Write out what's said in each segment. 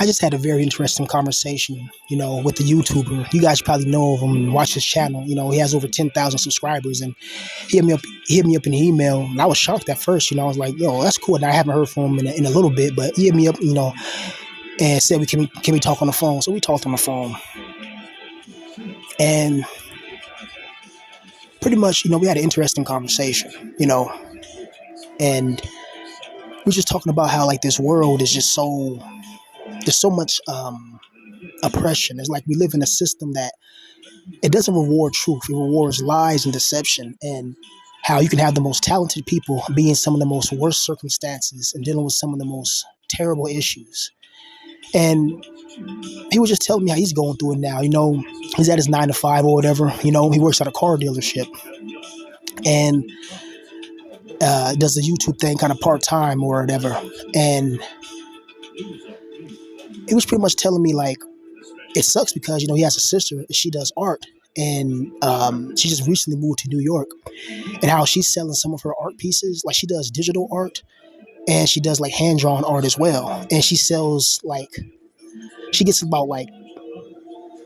I just had a very interesting conversation, with the YouTuber. You guys probably know of him and watch his channel. He has over 10,000 subscribers, and he hit me up in the email, and I was shocked at first. I was like, "Yo, that's cool." And I haven't heard from him in a little bit, but he hit me up, and said, "Can we talk on the phone?" So we talked on the phone, and pretty much, we had an interesting conversation, and we're just talking about how like this world is just so there's so much oppression. It's like we live in a system that it doesn't reward truth. It rewards lies and deception, and how you can have the most talented people be in some of the most worst circumstances and dealing with some of the most terrible issues. And he was just telling me how he's going through it now. He's at his 9 to 5 or whatever. He works at a car dealership and does the YouTube thing kind of part time or whatever. And he was pretty much telling me like it sucks because he has a sister and she does art, and she just recently moved to New York, and how she's selling some of her art pieces. Like she does digital art and she does like hand drawn art as well, and she sells like she gets about like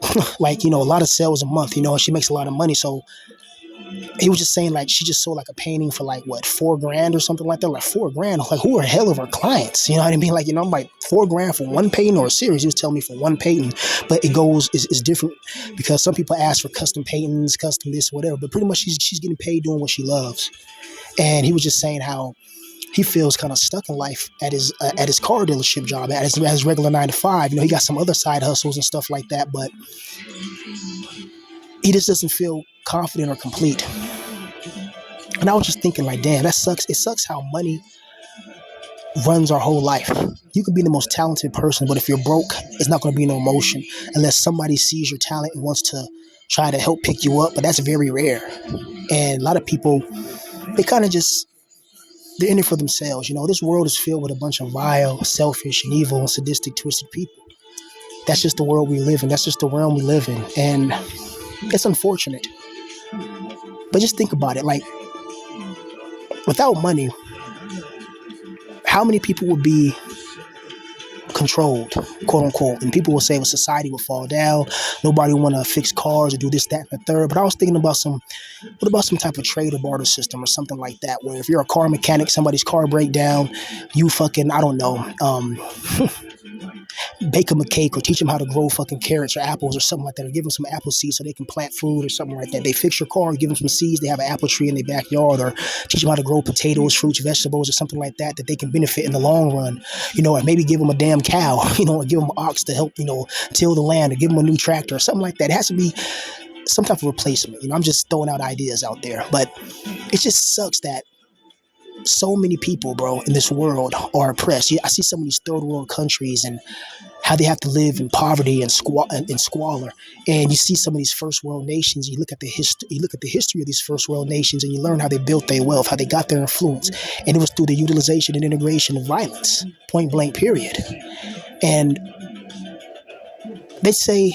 a lot of sales a month, and she makes a lot of money. So he was just saying like she just sold like a painting for like what, $4,000 or something like that. Like $4,000, like who are hell of our clients? You know what I mean? Like, I'm like $4,000 for one painting or a series. He was telling me for one painting, but it goes is different because some people ask for custom paintings, custom this, whatever. But pretty much she's getting paid doing what she loves. And he was just saying how he feels kind of stuck in life at his car dealership job, at his regular 9 to 5. He got some other side hustles and stuff like that, but he just doesn't feel confident or complete. And I was just thinking like, damn, that sucks. It sucks how money runs our whole life. You could be the most talented person, but if you're broke, it's not going to be no emotion unless somebody sees your talent and wants to try to help pick you up. But that's very rare. And a lot of people, they kind of just, they're in it for themselves. This world is filled with a bunch of vile, selfish, and evil, and sadistic, twisted people. That's just the world we live in. That's just the realm we live in. And it's unfortunate. But just think about it. Like, without money, how many people would be controlled, quote unquote? And people will say, well, society will fall down. Nobody want to fix cars or do this, that, and the third. But I was thinking about some type of trade or barter system or something like that, where if you're a car mechanic, somebody's car break down, you fucking, I don't know, bake them a cake or teach them how to grow fucking carrots or apples or something like that, or give them some apple seeds so they can plant food or something like that. They fix your car, give them some seeds, they have an apple tree in their backyard, or teach them how to grow potatoes, fruits, vegetables, or something like that they can benefit in the long run, or maybe give them a damn cow, or give them an ox to help, till the land, or give them a new tractor or something like that. It has to be some type of replacement. I'm just throwing out ideas out there, but it just sucks that so many people, bro, in this world are oppressed. I see some of these third world countries and how they have to live in poverty and squalor. And you see some of these first world nations. You look at the history of these first world nations, and you learn how they built their wealth, how they got their influence, and it was through the utilization and integration of violence, point blank, period. And they say,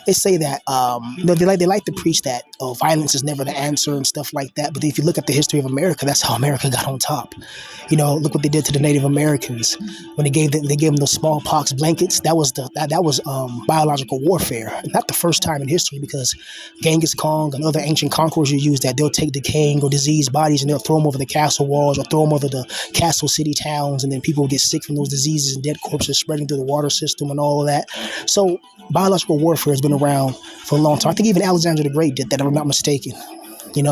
that they like to preach that violence is never the answer and stuff like that. But if you look at the history of America, that's how America got on top. Look what they did to the Native Americans when they gave them the smallpox blankets. That was biological warfare. Not the first time in history, because Genghis Khan and other ancient conquerors used that. They'll take decaying or diseased bodies and they'll throw them over the castle walls or throw them over the castle city towns, and then people will get sick from those diseases and dead corpses spreading through the water system and all of that. So biological warfare has been around for a long time. I think even Alexander the Great did that, if I'm not mistaken. I think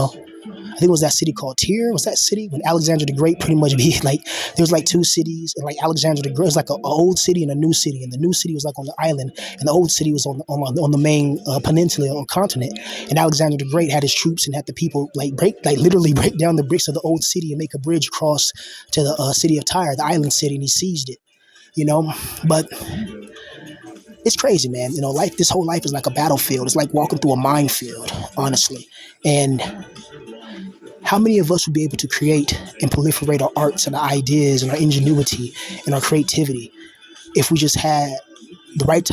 it was that city called Tyre. Was that city when Alexander the Great pretty much be like, there was like two cities, and like Alexander the Great was like an old city and a new city, and the new city was like on the island, and the old city was on the main peninsula or continent. And Alexander the Great had his troops and had the people literally break down the bricks of the old city and make a bridge across to the city of Tyre, the island city, and he sieged it. But it's crazy, man. Life, this whole life is like a battlefield. It's like walking through a minefield, honestly. And how many of us would be able to create and proliferate our arts and our ideas and our ingenuity and our creativity if we just had the right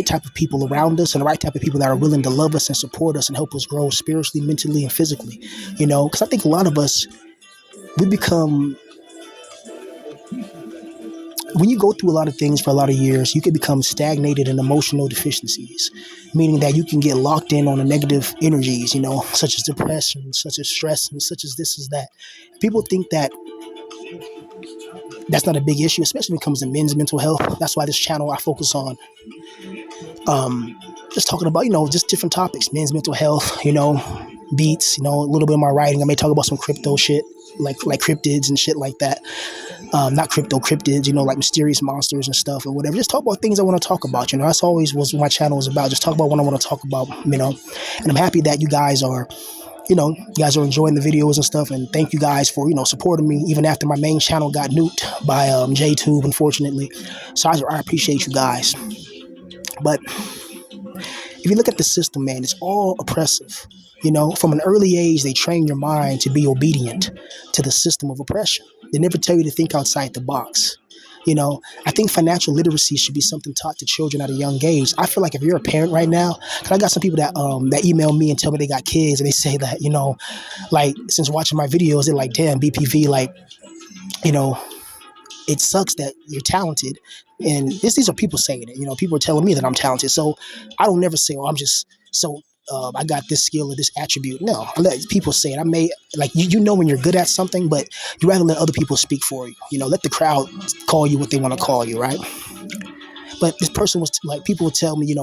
type of people around us, and the right type of people that are willing to love us and support us and help us grow spiritually, mentally, and physically? Because I think a lot of us, we become when you go through a lot of things for a lot of years, you can become stagnated in emotional deficiencies, meaning that you can get locked in on the negative energies, such as depression, such as stress, and such as this is that. People think that that's not a big issue, especially when it comes to men's mental health. That's why this channel I focus on just talking about, just different topics, men's mental health, beats, a little bit of my writing. I may talk about some crypto shit, like cryptids and shit like that. Not cryptids, like mysterious monsters and stuff or whatever. Just talk about things I want to talk about. That's always what my channel is about. Just talk about what I want to talk about, And I'm happy that you guys are enjoying the videos and stuff. And thank you guys for, supporting me even after my main channel got nuked by JTube, unfortunately. So I appreciate you guys. But if you look at the system, man, it's all oppressive. From an early age, they train your mind to be obedient to the system of oppression. They never tell you to think outside the box. I think financial literacy should be something taught to children at a young age. I feel like if you're a parent right now, because I got some people that email me and tell me they got kids, and they say that, like, since watching my videos, they're like, damn, BPV, like, it sucks that you're talented. And these are people saying it. People are telling me that I'm talented. So I don't never say, I'm just so I got this skill or this attribute. No, I let people say it. I may, like, when you're good at something, but you rather let other people speak for you. Let the crowd call you what they want to call you, right? But this person was like, people would tell me,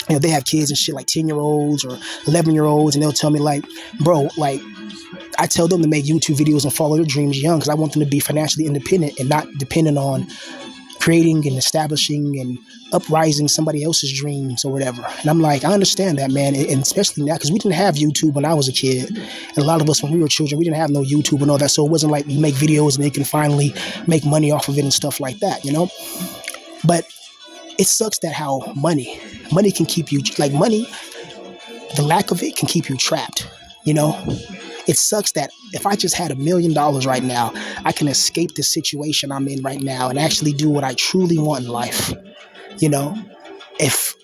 they have kids and shit, like 10-year-olds or 11-year-olds, and they'll tell me, like, bro, like, I tell them to make YouTube videos and follow their dreams young, because I want them to be financially independent and not dependent on creating and establishing and uprising somebody else's dreams or whatever. And I'm like, I understand that, man. And especially now, because we didn't have YouTube when I was a kid. And a lot of us, when we were children, we didn't have no YouTube and all that. So it wasn't like you make videos and they can finally make money off of it and stuff like that, But it sucks that how money can keep you, like, money, the lack of it can keep you trapped, It sucks that if I just had $1 million right now, I can escape the situation I'm in right now and actually do what I truly want in life. If